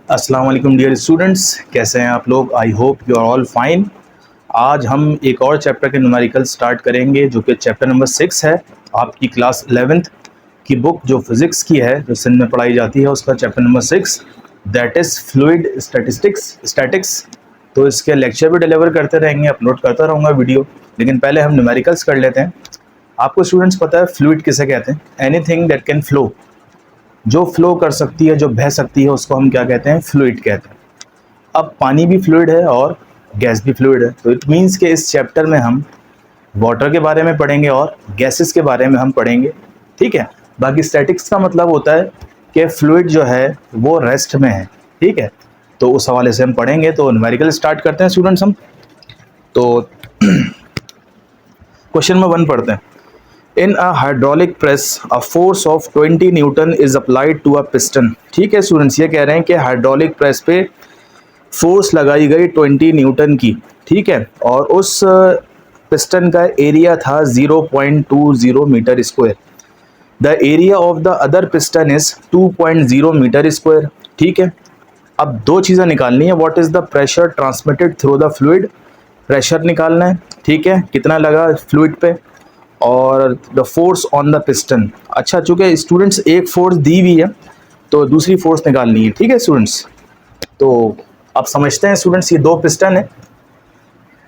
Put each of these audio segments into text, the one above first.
अस्सलाम वालेकुम dear students, कैसे हैं आप लोग। I hope you are all fine. आज हम एक और चैप्टर के न्यूमेरिकल स्टार्ट करेंगे जो कि चैप्टर नंबर 6 है। आपकी क्लास 11th की बुक जो फिज़िक्स की है, जो सिंध में पढ़ाई जाती है, उसका chapter number 6 that is fluid statics. तो इसके लेक्चर भी डिलीवर करते रहेंगे, अपलोड करता रहूँगा वीडियो। लेकिन पहले हम न्यूमेरिकल्स कर लेते हैं। आपको स्टूडेंट्स पता है फ्लूइड किसे कहते हैं? एनीथिंग दैट कैन फ्लो, जो फ्लो कर सकती है, जो बह सकती है, उसको हम क्या कहते हैं? फ्लूइड कहते हैं। अब पानी भी फ्लूइड है और गैस भी फ्लूइड है, तो इट मीन्स कि इस चैप्टर में हम वाटर के बारे में पढ़ेंगे और गैसेस के बारे में हम पढ़ेंगे। ठीक है। बाकी स्टैटिक्स का मतलब होता है कि फ्लूइड जो है वो रेस्ट में है। ठीक है, तो उस हवाले से हम पढ़ेंगे। तो न्यूमेरिकल स्टार्ट करते हैं स्टूडेंट्स हम। तो क्वेश्चन नंबर 1 पढ़ते हैं। In a hydraulic press a force of 20 newton is applied to a piston. ठीक है स्टूडेंट्स, ये कह रहे हैं कि हाइड्रोलिक प्रेस पे फोर्स लगाई गई 20 न्यूटन की। ठीक है, और उस पिस्टन का एरिया था 0.20 metre square. The area of the other piston is 2.0 metre square. ठीक है, अब दो चीज़ें निकालनी है। What is the pressure transmitted through the fluid, pressure निकालना है। ठीक है, कितना लगा फ्लूइड पे, और the force on the piston. अच्छा, चूँकि स्टूडेंट्स एक फोर्स दी हुई है तो दूसरी फोर्स निकालनी है। ठीक है स्टूडेंट्स, तो अब समझते हैं स्टूडेंट्स, ये दो पिस्टन है,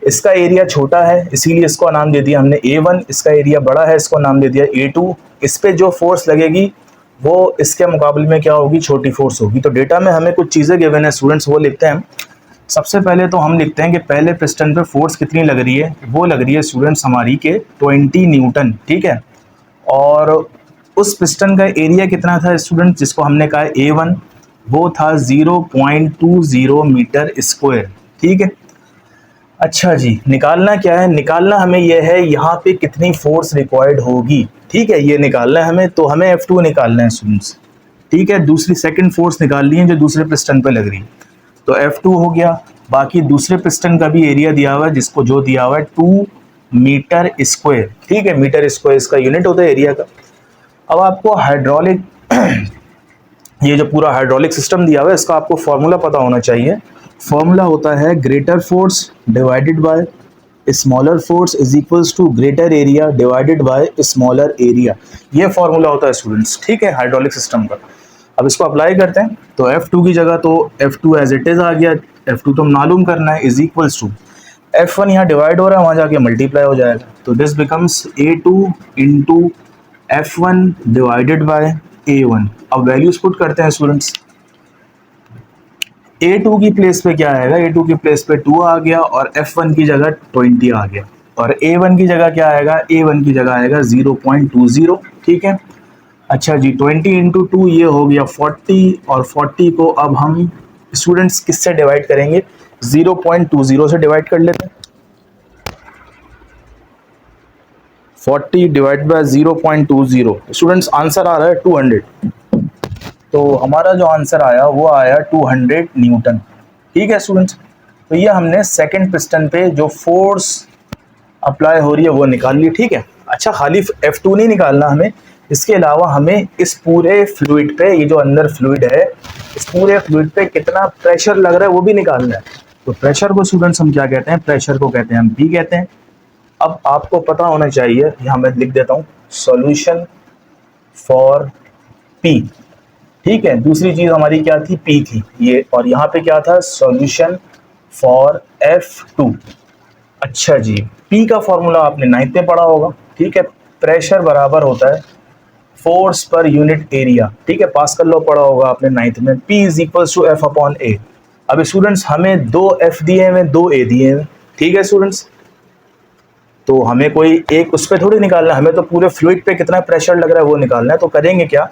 इसका एरिया छोटा है इसीलिए इसको नाम दे दिया हमने A1, इसका एरिया बड़ा है इसको नाम दे दिया A2। इस पे जो फोर्स लगेगी वो इसके मुकाबले में क्या होगी? छोटी फोर्स होगी। तो डेटा में हमें कुछ चीज़ें गिवन है स्टूडेंट्स, वो लिखते हैं हम। सबसे पहले तो हम लिखते हैं कि पहले पिस्टन पे फोर्स कितनी लग रही है। वो लग रही है स्टूडेंट्स हमारी के 20 न्यूटन। ठीक है, और उस पिस्टन का एरिया कितना था स्टूडेंट, जिसको हमने कहा A1, वो था 0.20 मीटर स्क्वायर। ठीक है, अच्छा जी, निकालना क्या है? निकालना हमें यह है यहाँ पे कितनी फोर्स रिक्वायर्ड होगी। ठीक है, ये निकालना है हमें, तो हमें F2 निकालना है स्टूडेंट्स। ठीक है, दूसरी सेकंड फोर्स निकालनी है जो दूसरे पिस्टन पे लग रही है, तो F2 हो गया। बाकी दूसरे पिस्टन का भी एरिया दिया हुआ है, जिसको जो दिया हुआ है 2 मीटर स्क्वायर। ठीक है, मीटर स्क्वायर इसका यूनिट होता है एरिया का। अब आपको हाइड्रोलिक ये जो पूरा हाइड्रोलिक सिस्टम दिया हुआ है, इसका आपको फॉर्मूला पता होना चाहिए। फॉर्मूला होता है greater force divided by smaller force is equals to greater area divided by smaller area. ये फॉर्मूला होता है स्टूडेंट्स। ठीक है, हाइड्रोलिक सिस्टम का। अब इसको अप्लाई करते हैं, तो F2 की जगह तो F2 एज इट इज आ गया। F2 तो मालूम करना है, इज इक्वल्स टू F1 यहाँ डिवाइड हो रहा है, वहाँ जाके मल्टीप्लाई हो जाएगा, तो this becomes A2 into F1 divided by A1। अब वैल्यूज पुट करते हैं स्टूडेंट्स। A2 की प्लेस पे क्या आएगा? A2 की प्लेस पे 2 आ गया, और F1 की जगह 20 आ गया, और A1 की जगह क्या आएगा? A1 की जगह आएगा 0.20। ठीक है, अच्छा जी, 20 इंटू 2 ये हो गया 40, और 40 को अब हम स्टूडेंट्स किससे डिवाइड करेंगे? 0.20 से डिवाइड कर लेते हैं। 40 डिवाइड बाय 0.20 स्टूडेंट्स आंसर आ रहा है 200। तो हमारा जो आंसर आया वो आया 200 न्यूटन। ठीक है स्टूडेंट्स, तो ये हमने सेकंड पिस्टन पे जो फोर्स अप्लाई हो रही है वो निकाल ली। ठीक है, अच्छा, खाली F2 नहीं निकालना हमें, इसके अलावा हमें इस पूरे फ्लूइड पे, ये जो अंदर फ्लूइड है, इस पूरे फ्लूइड पे कितना प्रेशर लग रहा है वो भी निकालना है। तो प्रेशर को स्टूडेंट्स हम क्या कहते हैं? प्रेशर को कहते हैं हम P कहते हैं। अब आपको पता होना चाहिए, यहाँ मैं लिख देता हूँ, सॉल्यूशन फॉर P। ठीक है, दूसरी चीज हमारी क्या थी? P थी ये, और यहाँ पे क्या था? Solution for F2। अच्छा जी, P का फॉर्मूला आपने 9th में पढ़ा होगा। ठीक है, प्रेशर बराबर होता है फोर्स पर यूनिट एरिया। ठीक है, पास्कल लॉ पढ़ा होगा आपने 9th में। P is equals to F upon A। अब स्टूडेंट्स हमें 2 F दिए हुए, 2 A दिए हुए। ठीक है स्टूडेंट्स, तो हमें कोई एक उस पर थोड़ी निकालना है, हमें तो पूरे फ्लूइड पे कितना प्रेशर लग रहा है वो निकालना है। तो करेंगे क्या?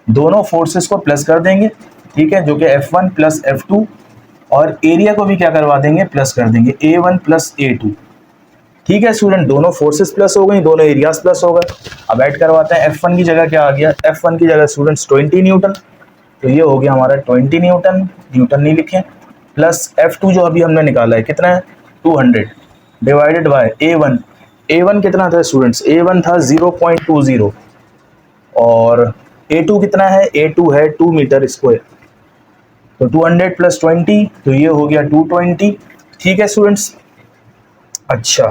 दोनों फोर्सेस को प्लस कर देंगे। ठीक है, जो कि F1 प्लस F2, और एरिया को भी क्या करवा देंगे? प्लस कर देंगे, A1 प्लस A2। ठीक है स्टूडेंट, दोनों फोर्सेस प्लस हो गई, दोनों एरियाज प्लस हो गए। अब ऐड करवाते हैं। F1 की जगह क्या आ गया? F1 की जगह स्टूडेंट्स 20 न्यूटन, तो ये हो गया हमारा 20 न्यूटन, न्यूटन नहीं लिखे, प्लस F2 जो अभी हमने निकाला है कितना है? 200 डिवाइडेड बाय A1। A1 कितना था स्टूडेंट्स? A1 था 0.20, और A2 कितना है? A2 है 2 मीटर स्क्वायर। तो 200 प्लस 20 तो ये हो गया 220। ठीक है स्टूडेंट्स, अच्छा,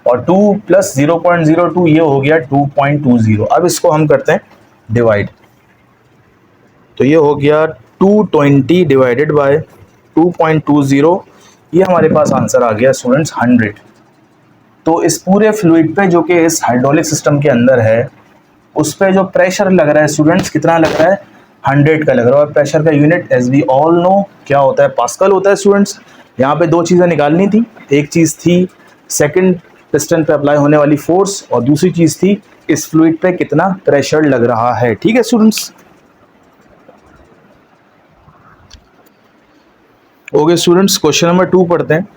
और 2 प्लस 0.02 ये हो गया 2.20। अब इसको हम करते हैं डिवाइड, तो ये हो गया 220 डिवाइडेड बाय 2.20, ये हमारे पास आंसर आ गया स्टूडेंट्स 100। तो इस पूरे फ्लूइड पे जो कि इस हाइड्रोलिक सिस्टम के अंदर है, उस पे जो प्रेशर लग रहा है स्टूडेंट्स, कितना लग रहा है, 100 का लग रहा है। और प्रेशर का unit as we all know क्या होता है, पास्कल होता है स्टूडेंट्स। यहाँ पे दो चीज़ें निकालनी थी, एक चीज़ थी सेकंड पिस्टन पे अप्लाई होने वाली फोर्स, और दूसरी चीज़ थी इस फ्लूइड पे कितना प्रेशर लग रहा है। ठीक है students, okay students, question number 2 पढ़ते हैं।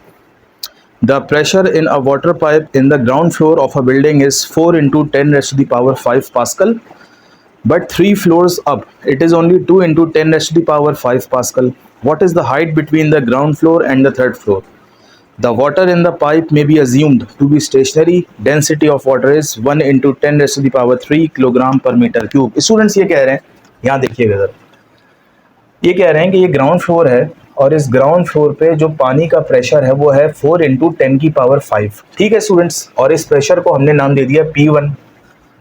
The pressure in a water pipe in the ground floor of a building is 4 into 10⁻⁵ pascal, but 3 floors up it is only 2 into 10⁵ Pascal. What is the height between the ground floor and the third floor? The water in the pipe may be assumed to be stationary. Density of water is 1 into 10⁻³ kilogram per metre cube. Students ये कह रहे हैं, यहाँ देखिएगा जरा, ये कह रहे हैं कि ये ग्राउंड फ्लोर है और इस ग्राउंड फ्लोर पे जो पानी का प्रेशर है वो है 4 into 10⁵। ठीक है स्टूडेंट्स, और इस प्रेशर को हमने नाम दे दिया P1।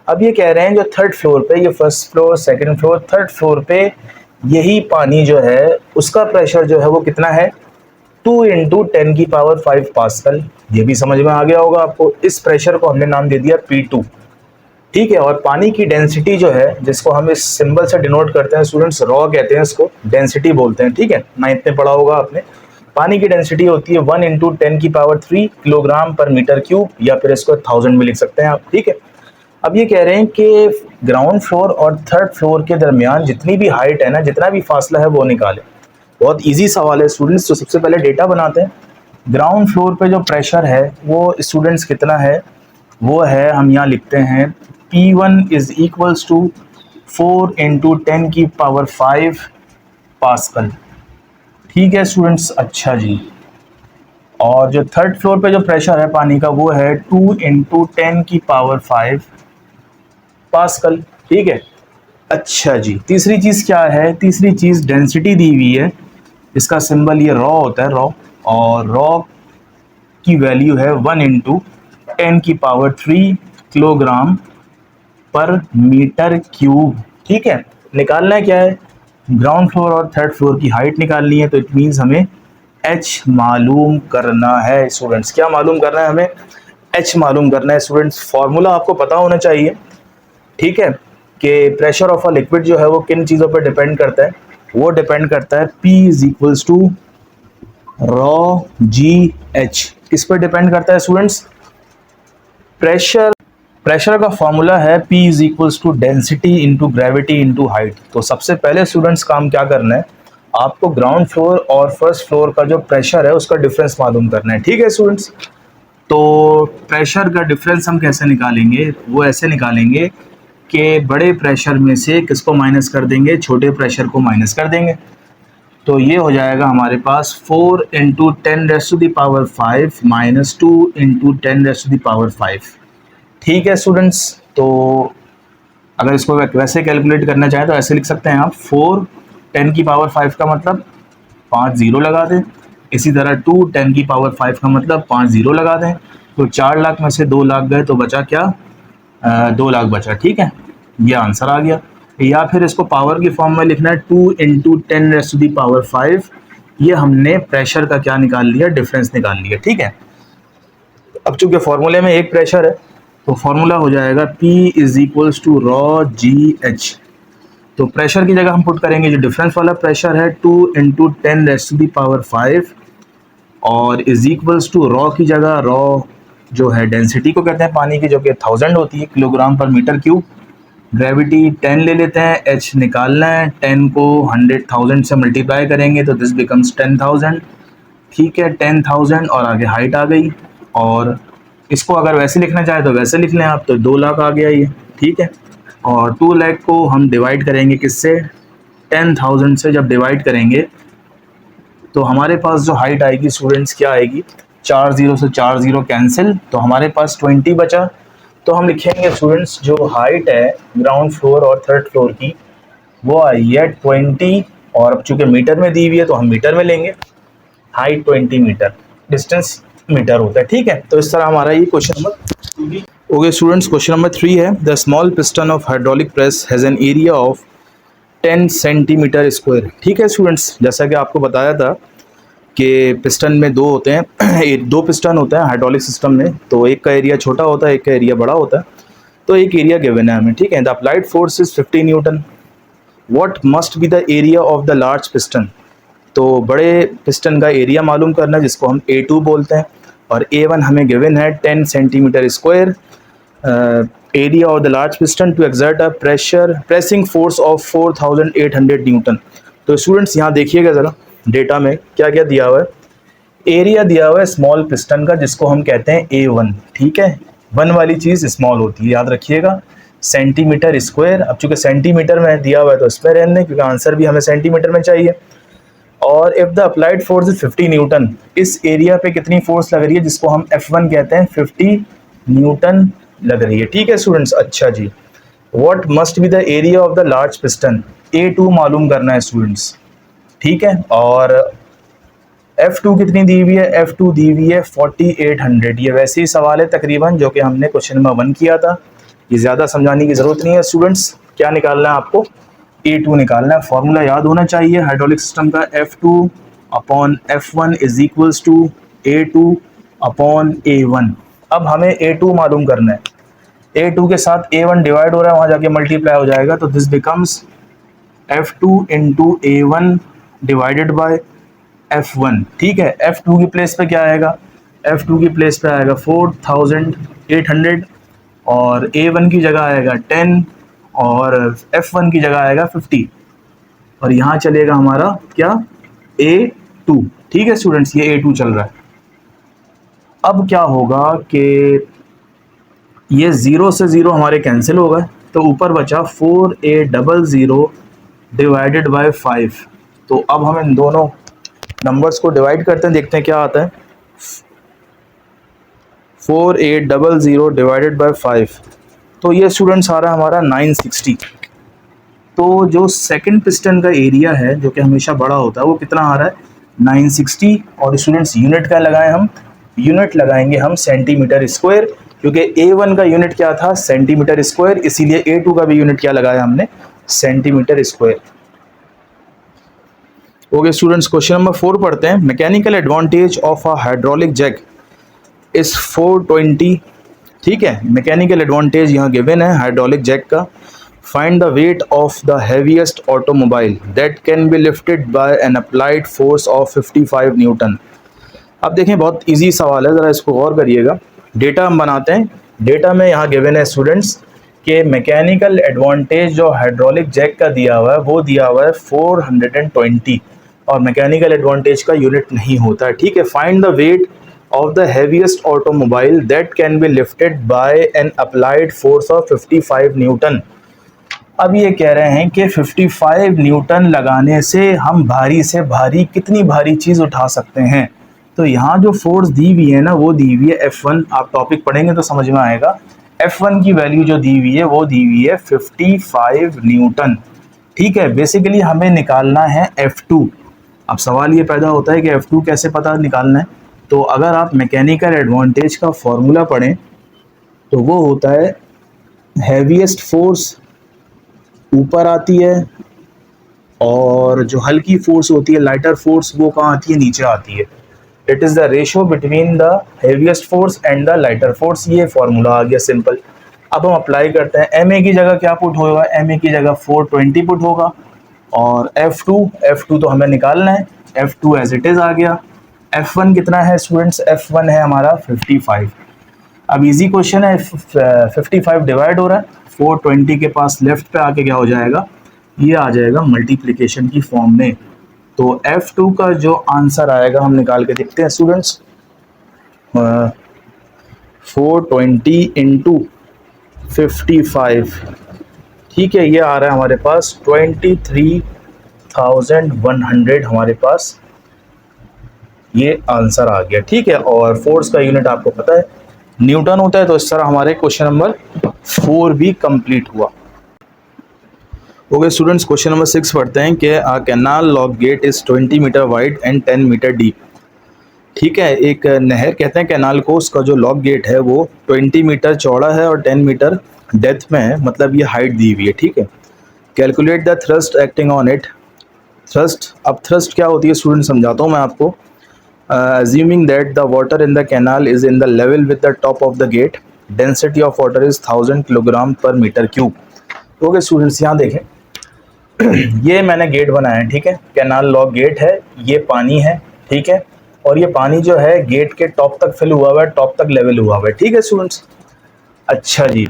अब ये कह रहे हैं जो थर्ड फ्लोर पे, ये first floor second floor third floor पे यही पानी जो है उसका प्रेशर जो है वो कितना है, 2 into 10⁵ पास्कल। ये भी समझ में आ गया होगा आपको। इस प्रेशर को हमने नाम दे दिया P2। ठीक है, और पानी की डेंसिटी जो है, जिसको हम इस सिंबल से डिनोट करते हैं स्टूडेंट्स, रॉ कहते हैं इसको, डेंसिटी बोलते हैं। ठीक है, 9th में पढ़ा होगा आपने। पानी की डेंसिटी होती है 1 into 10⁵ kilogram per metre cube, या फिर इसको 1000 में लिख सकते हैं आप। ठीक है, अब ये कह रहे हैं कि ग्राउंड फ्लोर और थर्ड फ्लोर के दरमियान जितनी भी हाइट है ना, जितना भी फासला है वो निकालें। बहुत इजी सवाल है स्टूडेंट्स। तो सबसे पहले डेटा बनाते हैं। ग्राउंड फ्लोर पे जो प्रेशर है वो स्टूडेंट्स कितना है, वो है, हम यहाँ लिखते हैं P1 is equals to 4 into 10⁵ pascal. ठीक है स्टूडेंट्स, अच्छा जी। और जो थर्ड फ्लोर पे जो प्रेशर है पानी का वो है 2 into 10⁵ पास्कल। ठीक है, अच्छा जी। तीसरी चीज़ क्या है, तीसरी चीज़ डेंसिटी दी हुई है, इसका सिंबल ये रॉ होता है, रॉ, और रॉ की वैल्यू है 1 into 10⁵ kilogram per metre cube. ठीक है, निकालना है क्या है, ग्राउंड फ्लोर और थर्ड फ्लोर की हाइट निकालनी है। तो इट मीन्स हमें H मालूम करना है स्टूडेंट्स। क्या मालूम करना है हमें, H मालूम करना है स्टूडेंट्स। फॉर्मूला आपको पता होना चाहिए। ठीक है, कि प्रेशर ऑफ अ लिक्विड जो है वो किन चीज़ों पर डिपेंड करता है, वो डिपेंड करता है P is equals to rho GH। किस पर डिपेंड करता है स्टूडेंट्स, प्रेशर का फॉर्मूला है P is equals to density into gravity into height. तो सबसे पहले स्टूडेंट्स काम क्या करना है, आपको ग्राउंड फ्लोर और फर्स्ट फ्लोर का जो प्रेशर है उसका डिफरेंस मालूम करना है। ठीक है स्टूडेंट्स, तो प्रेशर का डिफरेंस हम कैसे निकालेंगे, वो ऐसे निकालेंगे कि बड़े प्रेशर में से किसको माइनस कर देंगे, छोटे प्रेशर को माइनस कर देंगे। तो ये हो जाएगा हमारे पास 4 into 10⁵ माइनस 2 into 10⁵। ठीक है स्टूडेंट्स, तो अगर इसको वैसे कैलकुलेट करना चाहें तो ऐसे लिख सकते हैं आप, 4 10⁵ का मतलब 5 जीरो लगा दें, इसी तरह 2 10⁵ का मतलब 5 जीरो लगा दें। तो 4 लाख में से 2 लाख गए तो बचा क्या, 2 लाख बचा। ठीक है, ये आंसर आ गया। या फिर इसको पावर की फॉर्म में लिखना है 2 into 10⁵। ये हमने प्रेशर का क्या निकाल लिया, डिफरेंस निकाल लिया। ठीक है, अब चूंकि फॉर्मूले में एक प्रेशर है तो फॉर्मूला हो जाएगा P is equals to rho GH। तो प्रेशर की जगह हम पुट करेंगे जो डिफरेंस वाला प्रेशर है 2 into 10⁵, और इज इक्वल्स टू रॉ की जगह, रॉ जो है डेंसिटी को कहते हैं पानी की, जो कि 1000 होती है kilogram per metre cube. Gravity 10 ले लेते हैं, H निकालना है, 10 को 100,000 से मल्टीप्लाई करेंगे तो दिस बिकम्स 10,000। ठीक है, 10,000 और आगे हाइट आ गई। और इसको अगर वैसे लिखना चाहे तो वैसे लिख लें आप, तो 2 लाख आ गया ये। ठीक है, और 2 लाख को हम डिवाइड करेंगे किससे, 10,000 से जब डिवाइड करेंगे तो हमारे पास जो हाइट आएगी स्टूडेंट्स क्या आएगी, 4 जीरो से 4 जीरो कैंसिल, तो हमारे पास 20 बचा। तो हम लिखेंगे स्टूडेंट्स जो हाइट है ग्राउंड फ्लोर और थर्ड फ्लोर की वो आई है 20 और अब चूंकि मीटर में दी हुई है तो हम मीटर में लेंगे। हाइट 20 मीटर, डिस्टेंस मीटर होता है, ठीक है। तो इस तरह हमारा ये question number okay students, question number 3 है the small piston of hydraulic press has an area of 10 centimetre square. ठीक है स्टूडेंट्स, जैसा कि आपको बताया था कि पिस्टन में दो होते हैं दो पिस्टन होते हैं हाइड्रोलिक सिस्टम में, तो एक का एरिया छोटा होता है, एक का एरिया बड़ा होता है। तो एक एरिया गिवन है हमें, ठीक है। The applied force is 50 Newton, what must be the area of the large piston. तो बड़े पिस्टन का एरिया मालूम करना है जिसको हम A2 बोलते हैं, और A1 हमें गिवन है 10 centimetre square area of the large piston to exert a pressing force of 4800 newton. तो स्टूडेंट्स यहाँ देखिएगा ज़रा डेटा में क्या क्या दिया हुआ है। एरिया दिया हुआ है स्मॉल पिस्टन का जिसको हम कहते हैं A1, ठीक है। 1 वाली चीज़ स्मॉल होती है, याद रखिएगा, सेंटीमीटर स्क्वायर। अब चूंकि सेंटीमीटर में दिया हुआ है तो इसमें रहने दें क्योंकि आंसर भी हमें सेंटीमीटर में चाहिए। और if the applied force is 50 Newton, इस एरिया पे कितनी फोर्स लग रही है जिसको हम F1 कहते हैं, 50 न्यूटन लग रही है, ठीक है स्टूडेंट्स। अच्छा जी, what must be the area of the large piston, A2 मालूम करना है स्टूडेंट्स, ठीक है। और F2 कितनी दी हुई है, F2 दी हुई है 4800। ये वैसे ही सवाल है तकरीबन जो कि हमने क्वेश्चन नंबर 1 किया था, ये ज़्यादा समझाने की ज़रूरत नहीं है स्टूडेंट्स। क्या निकालना है आपको, A2 निकालना है। फॉर्मूला याद होना चाहिए हाइड्रोलिक सिस्टम का, F2 upon F1 is equals to A2 upon A1। अब हमें A2 मालूम करना है, A2 के साथ A1 डिवाइड हो रहा है, वहाँ जाके मल्टीप्लाई हो जाएगा, तो this becomes F2 into A1 divided by F1, ठीक है। F2 की प्लेस पे क्या आएगा, F2 की प्लेस पे आएगा 4800 और A1 की जगह आएगा 10 और F1 की जगह आएगा 50 और यहाँ चलेगा हमारा क्या, A2, ठीक है स्टूडेंट्स, ये A2 चल रहा है। अब क्या होगा कि ये 0 से 0 हमारे कैंसिल हो गए, तो ऊपर बचा 4800 डिवाइडेड बाय 5। तो अब हम इन दोनों नंबर्स को डिवाइड करते हैं, देखते हैं क्या आता है। 4800 डिवाइडेड बाय 5, तो ये स्टूडेंट्स आ रहा है हमारा 960। तो जो सेकंड पिस्टन का एरिया है जो कि हमेशा बड़ा होता है वो कितना आ रहा है, 960। और स्टूडेंट्स यूनिट क्या लगाएं हम, यूनिट लगाएंगे हम सेंटीमीटर स्क्वायर, क्योंकि A1 का यूनिट क्या था, सेंटीमीटर स्क्वायर, इसीलिए A2 का भी यूनिट क्या लगाया हमने, centimetre square. Okay students, question number 4 पढ़ते हैं। Mechanical advantage of a hydraulic jack is 420, ठीक है। मैकेनिकल एडवांटेज यहाँ गिवन है हाइड्रोलिक जैक का। Find the weight of the heaviest automobile that can be lifted by an applied force of 55 newton. अब देखें बहुत इजी सवाल है, ज़रा इसको गौर करिएगा। डेटा हम बनाते हैं, डेटा में यहाँ गिवन है स्टूडेंट्स कि मैकेनिकल एडवांटेज जो हाइड्रोलिक जैक का दिया हुआ है वो दिया हुआ है 420 और मैकेनिकल एडवांटेज का यूनिट नहीं होता है, ठीक है। Find the weight of the heaviest automobile that can be lifted by an applied force of 55 newton. अब ये कह रहे हैं कि 55 न्यूटन लगाने से हम भारी से भारी कितनी भारी चीज़ उठा सकते हैं। तो यहाँ जो फोर्स दी हुई है ना वो दी हुई है F1, आप टॉपिक पढ़ेंगे तो समझ में आएगा। F1 की वैल्यू जो दी हुई है वो दी हुई है 55 न्यूटन, ठीक है। बेसिकली हमें निकालना है F2। अब सवाल ये पैदा होता है कि F2 कैसे पता निकालना है। तो अगर आप मैकेनिकल एडवांटेज का फॉर्मूला पढ़ें तो वो होता है हैवीएस्ट फोर्स ऊपर आती है और जो हल्की फोर्स होती है लाइटर फोर्स वो कहाँ आती है, नीचे आती है। It is the ratio between the heaviest force and the lighter force. ये फॉर्मूला आ गया सिंपल। अब हम अप्लाई करते हैं। MA की जगह क्या पुट होगा, MA की जगह 420 पुट होगा और F2 तो हमें निकालना है, F2 एज इट इज़ आ गया। F1 कितना है स्टूडेंट्स, F1 है हमारा 55। अब इजी क्वेश्चन है, 55 डिवाइड हो रहा है, 420 के पास लेफ्ट पे आके क्या हो जाएगा, ये आ जाएगा मल्टीप्लिकेशन की फॉर्म में। तो F2 का जो आंसर आएगा हम निकाल के देखते हैं स्टूडेंट्स, 420 इंटू 55, ठीक है। ये आ रहा है हमारे पास 23,100 हमारे पास ये आंसर आ गया, ठीक है। और फोर्स का यूनिट आपको पता है न्यूटन होता है। तो इस तरह हमारे क्वेश्चन नंबर 4 भी कंप्लीट हुआ। ओके स्टूडेंट्स, क्वेश्चन नंबर 6 पढ़ते हैं कि a canal lock gate is 20 metre wide and 10 metre deep. ठीक है, एक नहर कहते हैं कैनाल को, उसका जो लॉक गेट है वो 20 मीटर चौड़ा है और 10 मीटर डेप्थ में है, मतलब ये हाइट दी हुई है। ठीक है, calculate the thrust acting on it. Thrust, अब थ्रस्ट क्या होती है स्टूडेंट समझाता हूँ मैं आपको। assuming that the water in the canal is in the level with the top of the gate, density of water is 1000 kilogram per metre cube. Okay students, यहाँ देखें, ये मैंने गेट बनाया है। ठीक है, कैनाल लॉक गेट है, ये पानी है। ठीक है, और ये पानी जो है गेट के टॉप तक फिल हुआ हुआ है, टॉप तक लेवल हुआ हुआ है। ठीक है स्टूडेंट्स, अच्छा जी,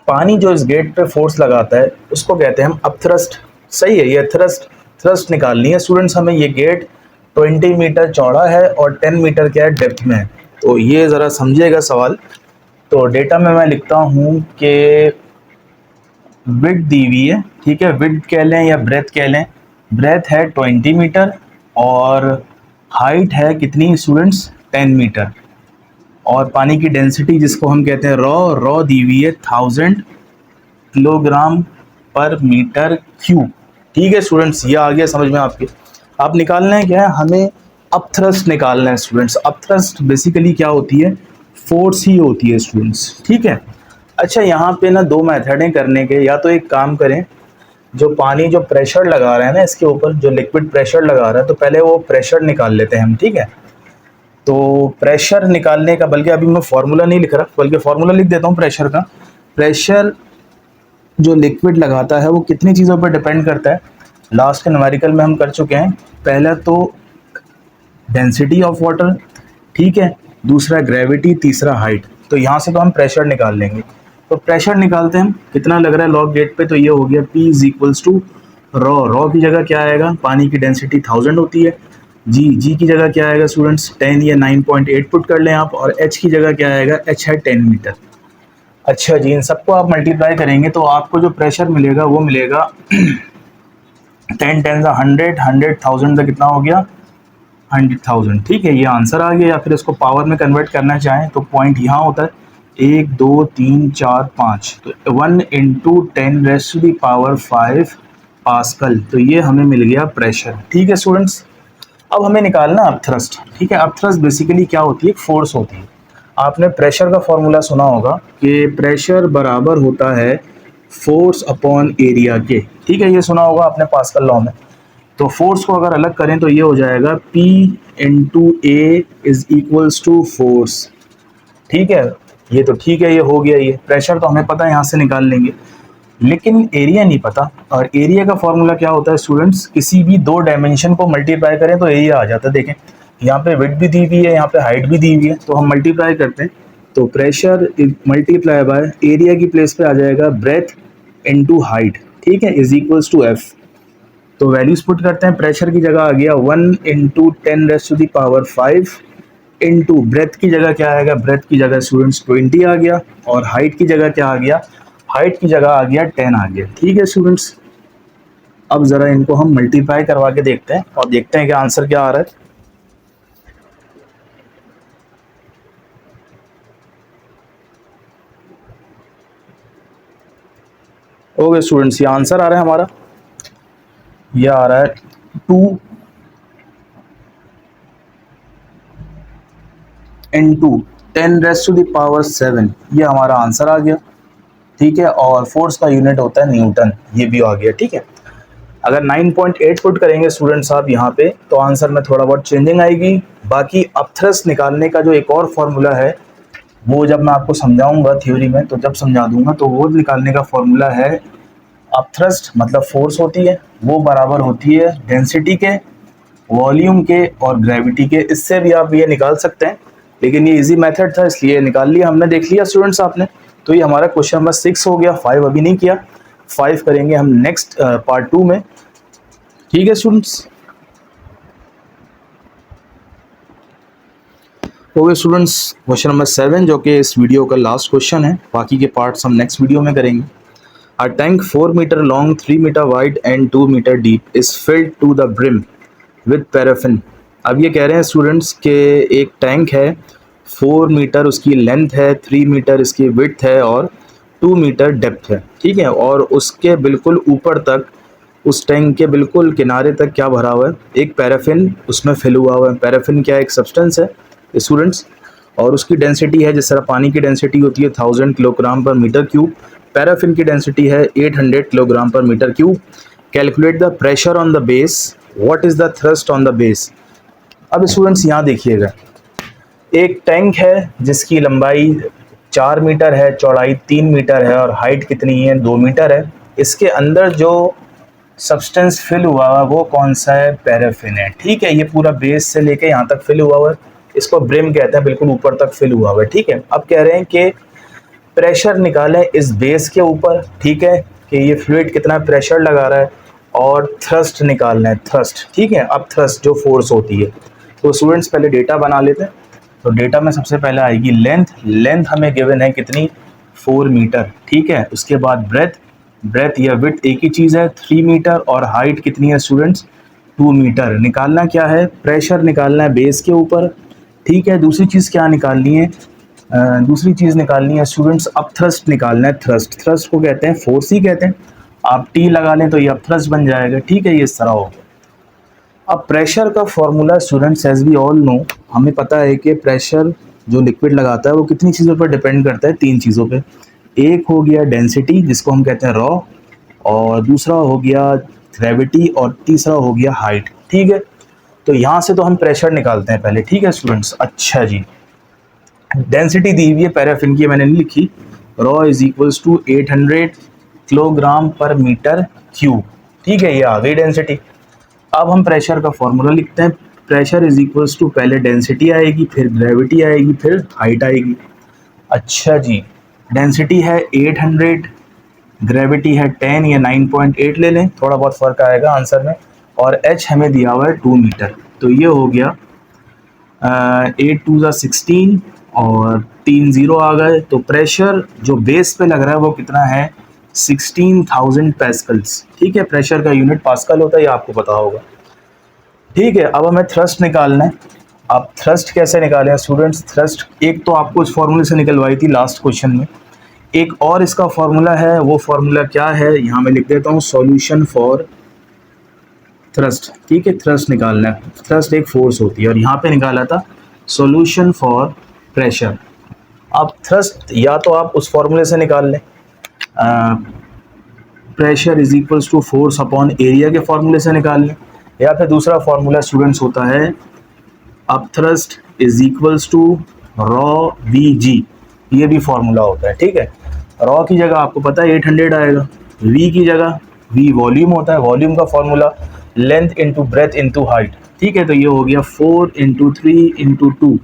पानी जो इस गेट पे फोर्स लगाता है उसको कहते हैं हम अपथ्रस्ट। सही है, ये थ्रस्ट निकालनी है स्टूडेंट्स हमें। ये गेट 20 मीटर चौड़ा है और 10 मीटर क्या है डेप्थ में है। तो ये ज़रा समझिएगा सवाल। तो डेटा में मैं लिखता हूँ कि विड्थ दी हुई है। ठीक है, विड्थ कह लें या ब्रेथ कह लें। ब्रेथ है 20 मीटर और हाइट है कितनी स्टूडेंट्स, 10 मीटर। और पानी की डेंसिटी जिसको हम कहते हैं रॉ दी हुई है 1000 किलोग्राम पर मीटर क्यूब। ठीक है स्टूडेंट्स, ये आ गया समझ में आपके। आप निकालना है क्या है, हमें अपथ्रस्ट निकालना है स्टूडेंट्स। अपथ्रस्ट बेसिकली क्या होती है, फोर्स ही होती है स्टूडेंट्स। ठीक है, अच्छा यहाँ पे ना दो मेथड हैं करने के। या तो एक काम करें, जो पानी जो प्रेशर लगा रहा है ना इसके ऊपर, जो लिक्विड प्रेशर लगा रहा है, तो पहले वो प्रेशर निकाल लेते हैं हम। ठीक है, तो प्रेशर निकालने का, बल्कि अभी मैं फार्मूला नहीं लिख रहा, बल्कि फार्मूला लिख देता हूँ प्रेशर का। प्रेशर जो लिक्विड लगाता है वो कितनी चीज़ों पर डिपेंड करता है, लास्ट के न्यूमेरिकल में हम कर चुके हैं। पहला तो डेंसिटी ऑफ वाटर, ठीक है, दूसरा ग्रेविटी, तीसरा हाइट। तो यहाँ से तो हम प्रेशर निकाल लेंगे। तो प्रेशर निकालते हैं हम, कितना लग रहा है लॉक गेट पे, तो ये हो गया P is equals to rho की जगह क्या आएगा, पानी की डेंसिटी 1000 होती है। जी की जगह क्या आएगा स्टूडेंट्स, 10 या 9.8 पुट कर लें आप। और H की जगह क्या आएगा, H है 10 मीटर। अच्छा जी, इन सबको आप मल्टीप्लाई करेंगे तो आपको जो प्रेशर मिलेगा वो मिलेगा 10 10 100, 100,000 का कितना हो गया, 100,000। ठीक है, ये आंसर आ गया। या फिर इसको पावर में कन्वर्ट करना चाहें तो पॉइंट यहाँ होता है 1 2 3 4 5, तो 1 इंटू 10⁻⁵ पास्कल। तो ये हमें मिल गया प्रेशर। ठीक है स्टूडेंट्स, अब हमें निकालना अपथ्रस्ट। ठीक है, अपथ्रस्ट बेसिकली क्या होती है, फोर्स होती है। आपने प्रेशर का फॉर्मूला सुना होगा कि प्रेशर बराबर होता है फोर्स अपॉन एरिया के। ठीक है, ये सुना होगा आपने पास्कल लॉ में। तो फोर्स को अगर अलग करें तो ये हो जाएगा P into a is equals to force. ठीक है, ये तो ठीक है, ये हो गया। ये प्रेशर तो हमें पता है, यहाँ से निकाल लेंगे, लेकिन एरिया नहीं पता। और एरिया का फॉर्मूला क्या होता है स्टूडेंट्स, किसी भी दो डायमेंशन को मल्टीप्लाई करें तो एरिया आ जाता है। देखें, यहाँ पे विड्थ भी दी हुई है, यहाँ पे हाइट भी दी हुई है, तो हम मल्टीप्लाई करते हैं तो प्रेशर मल्टीप्लाई बाय एरिया की प्लेस पे आ जाएगा ब्रेथ इनटू हाइट। ठीक है, इज इक्वल्स टू एफ। तो वैल्यूज पुट करते हैं। प्रेशर की जगह आ गया 1 इंटू 10⁵ इंटू ब्रेथ की जगह क्या आएगा, ब्रेथ की जगह स्टूडेंट्स 20 आ गया। और हाइट की जगह क्या आ गया, हाइट की जगह आ गया 10 आ गया। ठीक है स्टूडेंट्स, अब ज़रा इनको हम मल्टीप्लाई करवा के देखते हैं और देखते हैं कि आंसर क्या आ रहा है। ओके स्टूडेंट्स, ये आंसर आ रहा है हमारा, ये आ रहा है 2 इंटू 10⁻⁷। ये हमारा आंसर आ गया। ठीक है, और फोर्स का यूनिट होता है न्यूटन, ये भी आ गया। ठीक है, अगर 9.8 पुट करेंगे स्टूडेंट्स आप यहाँ पे तो आंसर में थोड़ा बहुत चेंजिंग आएगी। बाकी अपथ्रस्ट निकालने का जो एक और फॉर्मूला है वो जब मैं आपको समझाऊंगा थ्योरी में, तो जब समझा दूंगा, तो वो निकालने का फॉर्मूला है अपथ्रस्ट मतलब फोर्स होती है, वो बराबर होती है डेंसिटी के, वॉल्यूम के और ग्रेविटी के। इससे भी आप ये निकाल सकते हैं, लेकिन ये इजी मेथड था इसलिए निकाल लिया हमने। देख लिया स्टूडेंट्स आपने। तो ये हमारा क्वेश्चन नंबर 6 हो गया। 5 अभी नहीं किया, 5 करेंगे हम नेक्स्ट पार्ट 2 में। ठीक है students, okay students, question number 7 जो कि इस वीडियो का लास्ट क्वेश्चन है, बाकी के पार्ट्स हम नेक्स्ट वीडियो में करेंगे। A tank 4 metre long, 3 metre wide and 2 metre deep is filled to the brim with paraffin. अब ये कह रहे हैं स्टूडेंट्स के एक टैंक है, 4 मीटर उसकी लेंथ है, 3 मीटर इसकी विड्थ है और 2 मीटर डेप्थ है, ठीक है। और उसके बिल्कुल ऊपर तक, उस टैंक के बिल्कुल किनारे तक क्या भरा हुआ है, एक पैराफिन उसमें फिल हुआ है। पैराफिन क्या एक सब्सटेंस है स्टूडेंट्स, और उसकी डेंसिटी है, जिस तरह पानी की डेंसिटी होती है 1000 kilogram per metre cube, paraffin की डेंसिटी है 800 kilogram per metre cube. Calculate the pressure on the base, what is the thrust on the base. अब स्टूडेंट्स यहाँ देखिएगा, एक टैंक है जिसकी लंबाई 4 मीटर है, चौड़ाई 3 मीटर है और हाइट कितनी है 2 मीटर है। इसके अंदर जो सब्सटेंस फिल हुआ हुआ वो कौन सा है, पैराफिन है, ठीक है। ये पूरा बेस से लेके यहाँ तक फिल हुआ हुआ है, इसको ब्रिम कहते हैं, बिल्कुल ऊपर तक फिल हुआ हुआ है, ठीक है। अब कह रहे हैं कि प्रेशर निकालें इस बेस के ऊपर, ठीक है, कि ये फ्लूइड कितना प्रेशर लगा रहा है, और थ्रस्ट निकालना है, थ्रस्ट, ठीक है। अब थ्रस्ट जो फोर्स होती है, तो स्टूडेंट्स पहले डेटा बना लेते हैं। तो डेटा में सबसे पहले आएगी लेंथ, लेंथ हमें गिवन है कितनी, 4 मीटर, ठीक है। उसके बाद ब्रेथ, ब्रेथ या विड्थ एक ही चीज़ है 3 मीटर, और हाइट कितनी है स्टूडेंट्स 2 मीटर। निकालना क्या है, प्रेशर निकालना है बेस के ऊपर, ठीक है। दूसरी चीज़ क्या निकालनी है, दूसरी चीज़ निकालनी है स्टूडेंट्स, अब थ्रस्ट निकालना है। थ्रस्ट, थ्रस्ट को कहते हैं फोर्स ही कहते हैं, आप टी लगा लें तो ये अब थ्रस्ट बन जाएगा, ठीक है। ये इस तरह होगा। अब प्रेशर का formula students as we all know, हमें पता है कि प्रेशर जो लिक्विड लगाता है वो कितनी चीज़ों पर डिपेंड करता है, 3 चीज़ों पे। एक हो गया डेंसिटी जिसको हम कहते हैं रॉ, और दूसरा हो गया ग्रेविटी, और तीसरा हो गया हाइट, ठीक है। तो यहाँ से तो हम प्रेशर निकालते हैं पहले, ठीक है स्टूडेंट्स। अच्छा जी, डेंसिटी दी हुई है पैराफिन की, मैंने नहीं लिखी, rho is equals to 800 kilogram per metre cube, ठीक है। ये आ गई डेंसिटी। अब हम प्रेशर का फॉर्मूला लिखते हैं, प्रेशर इज इक्वल्स टू पहले डेंसिटी आएगी, फिर ग्रेविटी आएगी, फिर हाइट आएगी। अच्छा जी, डेंसिटी है 800, ग्रेविटी है 10 या 9.8 ले लें, थोड़ा बहुत फर्क आएगा आंसर में, और एच हमें दिया हुआ है 2 मीटर। तो ये हो गया 8 2 16 और 3 0 आ गए। तो प्रेशर जो बेस पे लग रहा है वो कितना है, 16,000 पैस्कल्स, ठीक है। प्रेशर का यूनिट पास्कल होता है, ये आपको पता होगा, ठीक है। अब हमें थ्रस्ट निकालना है। अब थ्रस्ट कैसे निकालें स्टूडेंट्स, थ्रस्ट एक तो आपको इस फॉर्मूले से निकलवाई थी लास्ट क्वेश्चन में, एक और इसका फॉर्मूला है। वो फॉर्मूला क्या है, यहाँ मैं लिख देता हूँ, सॉल्यूशन फॉर थ्रस्ट, ठीक है। थ्रस्ट निकालना है, थ्रस्ट एक फोर्स होती है, और यहाँ पे निकाला था सॉल्यूशन फॉर प्रेशर। अब थ्रस्ट या तो आप उस फॉर्मूले से निकाल लें, pressure is equals to force upon area के फॉर्मूले से निकाल लें, या फिर दूसरा फॉर्मूला स्टूडेंट्स होता है, अब thrust is equals to rho V g, ये भी फॉर्मूला होता है, ठीक है। रॉ की जगह आपको पता है 800 आएगा, वी की जगह, वी वॉल्यूम होता है, वॉल्यूम का formula length into breadth into height, ठीक है। तो ये हो गया 4 इंटू 3 इंटू 2,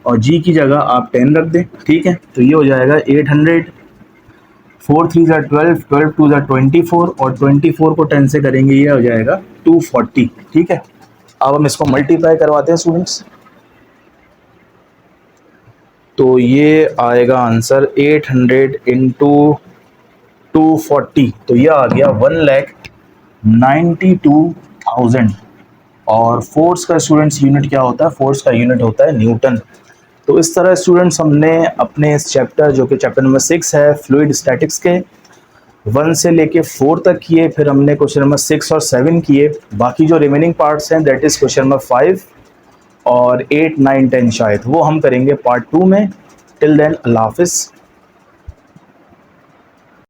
और जी की जगह आप 10 रख दें, ठीक है। तो ये हो जाएगा 800, 4 3 ज़ा 12, 12 2 ज़ा 24, और 24 को 10 से करेंगे, ये हो जाएगा 240, ठीक है। अब हम इसको मल्टीप्लाई करवाते हैं स्टूडेंट्स, तो ये आएगा आंसर 800 इंटू 240, तो ये आ गया 1,92,000। और फोर्स का स्टूडेंट्स यूनिट क्या होता है, फोर्स का यूनिट होता है न्यूटन। तो इस तरह स्टूडेंट्स हमने अपने इस चैप्टर, जो कि चैप्टर नंबर 6 है फ्लूइड स्टैटिक्स के, 1 से लेके 4 तक किए, फिर हमने क्वेश्चन नंबर 6 और 7 किए। बाकी जो रिमेनिंग पार्ट्स हैं दैट इज़ क्वेश्चन नंबर 5 और 8 9 10 शायद, वो हम करेंगे पार्ट 2 में। टिल देन अल्लाह हाफिज़।